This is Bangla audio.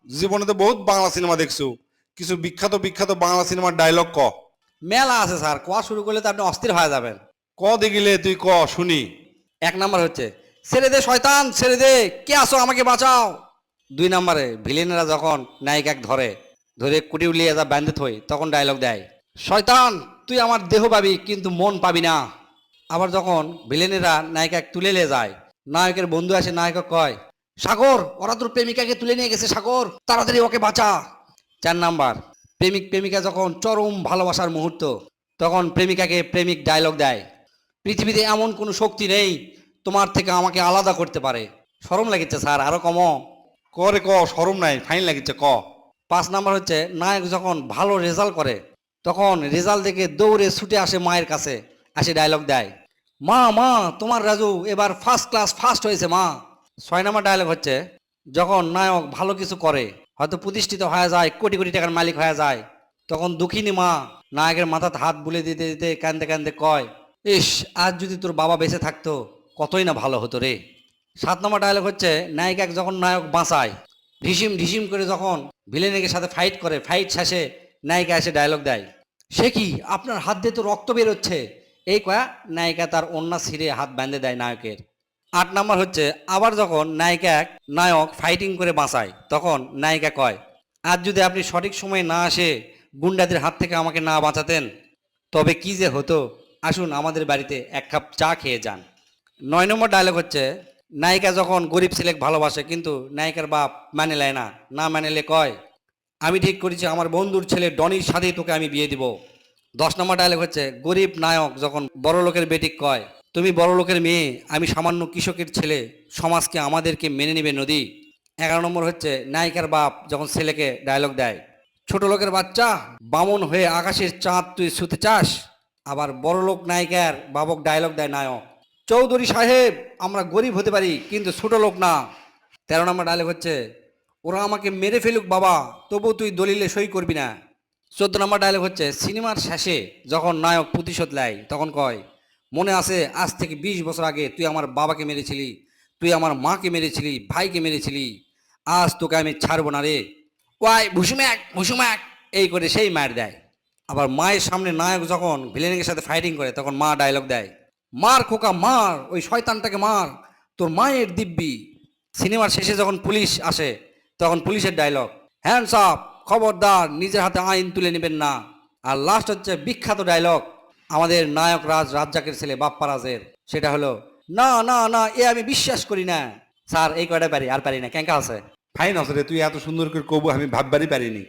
জীবনে তো বহুত বাংলা সিনেমা দেখছো, কিছু বিখ্যাত বিখ্যাত বাংলা সিনেমার ডায়লগ ক। মেলা আছে স্যার, কোয়া শুরু করলে তো আপনি অস্থির হয়ে যাবেন। ক দেখিলে তুই ক শুনি। এক নাম্বার হচ্ছে, ছেড়ে দে শয়তান ছেড়ে দে, কে আসো আমাকে বাঁচাও। দুই নাম্বারে ভিলেনেরা যখন নায়িকাকে ধরে ধরে কুটি উলিয়ে যা ব্যান্ধে থই তখন ডায়লগ দেয়, শয়তান তুই আমার দেহ পাবি কিন্তু মন পাবি না। আবার যখন ভিলেনেরা নায়িকাকে তুলে নিয়ে যায়, নায়কের বন্ধু আসে নায়ক কয়, সাগর ওরা তোর প্রেমিকাকে তুলে নিয়ে গেছে, সাগর তাড়াতাড়ি ওকে বাঁচা। চার নাম্বার, প্রেমিক প্রেমিকা যখন চরম ভালোবাসার মুহূর্ত, তখন প্রেমিকাকে প্রেমিক ডায়লগ দেয়, পৃথিবীতে এমন কোনো শক্তি নেই তোমার থেকে আমাকে আলাদা করতে পারে। শরম লাগছে স্যার, আরো কমো। ক রে ক, শরম নাই, ফাইন লাগিচ্ছে ক। পাঁচ নাম্বার হচ্ছে, নায়ক যখন ভালো রেজাল্ট করে তখন রেজাল্ট দেখে দৌড়ে ছুটে আসে মায়ের কাছে, আসে ডায়লগ দেয়, মা মা তোমার রাজু এবার ফার্স্ট ক্লাস ফার্স্ট হয়েছে মা। ছয় নম্বর ডায়লগ হচ্ছে, যখন নায়ক ভালো কিছু করে, হয়তো প্রতিষ্ঠিত হয়ে যায়, কোটি কোটি টাকার মালিক হয়ে যায়, তখন দুঃখিনী মা নায়কের মাথাতে হাত বুলে দিতে দিতে কান্দে কান্দে কয়, ইস আজ যদি তোর বাবা বেঁচে থাকতো কতই না ভালো হতো রে। সাত নম্বর ডায়লগ হচ্ছে, নায়িকা যখন নায়ক বাঁচায়, ঢিসিম ঢিসিম করে যখন ভিলেনের সাথে ফাইট করে, ফাইট শেষে নায়িকা এসে ডায়লগ দেয়, সে কি আপনার হাত দিয়ে তো রক্ত বেরোচ্ছে, এই কয়া নায়িকা তার ওন্না ছিঁড়ে হাত বেঁধে দেয় নায়কের। আট নাম্বার হচ্ছে, আবার যখন নায়ক ফাইটিং করে বাঁচায় তখন নায়িকা কয়, আজ যদি আপনি সঠিক সময়ে না আসে গুন্ডাদের হাত থেকে আমাকে না বাঁচাতেন তবে কি যে হতো, আসুন আমাদের বাড়িতে এক কাপ চা খেয়ে যান। নয় নম্বর ডায়লগ হচ্ছে, নায়িকা যখন গরিব ছেলেকে ভালোবাসে কিন্তু নায়িকার বাপ মানে নেয় না, না মানেলে কয়, আমি ঠিক করেছি আমার বন্ধুর ছেলে ডনির সাথেই তোকে আমি বিয়ে দিব। দশ নম্বর ডায়লগ হচ্ছে, গরিব নায়ক যখন বড় লোকের বেটিক কয়, তুমি বড় লোকের মেয়ে, আমি সামান্য কৃষকের ছেলে, সমাজকে আমাদেরকে মেনে নেবে নদী। 11 নম্বর হচ্ছে, নায়িকার বাপ যখন ছেলেকে ডায়লগ দেয়, ছোট লোকের বাচ্চা বামন হয়ে আকাশের চাঁদ তুই ছুতে চাস। আবার বড় লোক নায়িকার বাবক ডায়লগ দেয় নায়ক, চৌধুরী সাহেব আমরা গরিব হতে পারি কিন্তু ছোট লোক না। 13 নম্বর ডায়লগ হচ্ছে, ওরা আমাকে মেরে ফেলুক বাবা তবু তুই দলিলে সই করবি না। 14 নম্বর ডায়লগ হচ্ছে, সিনেমার শেষে যখন নায়ক প্রতিশোধ নেয় তখন কয়, মনে আছে আজ থেকে 20 বছর আগে তুই আমার বাবাকে মেরেছিলি, তুই আমার মাকে মেরেছিলি, ভাইকে মেরেছিলি, আজ তোকে আমি ছাড়বো না রে, ওয়াই ভুসুম্যাক ভুসুম্যাক, এই করে সেই মার দেয়। আবার মায়ের সামনে নায়ক যখন ভিলেনের সাথে ফাইটিং করে তখন মা ডায়লগ দেয়, মার খোকা মার, ওই শয়তানটাকে মার, তোর মায়ের দিব্যি। সিনেমার শেষে যখন পুলিশ আসে তখন পুলিশের ডায়লগ, হ্যান্ডস আপ, খবরদার নিজের হাতে আইন তুলে নেবেন না। আর লাস্ট হচ্ছে বিখ্যাত ডায়লগ আমাদের নায়ক রাজ্জাকের ছেলে বাপ্পা রাজের, সেটা হলো, না না না এ আমি বিশ্বাস করি না। স্যার এই কয়টা পারি, আর পারি না, কেঙ্কা আছে। ফাইন আছে রে, তুই এত সুন্দর করে কবু আমি ভাববারই পারিনি।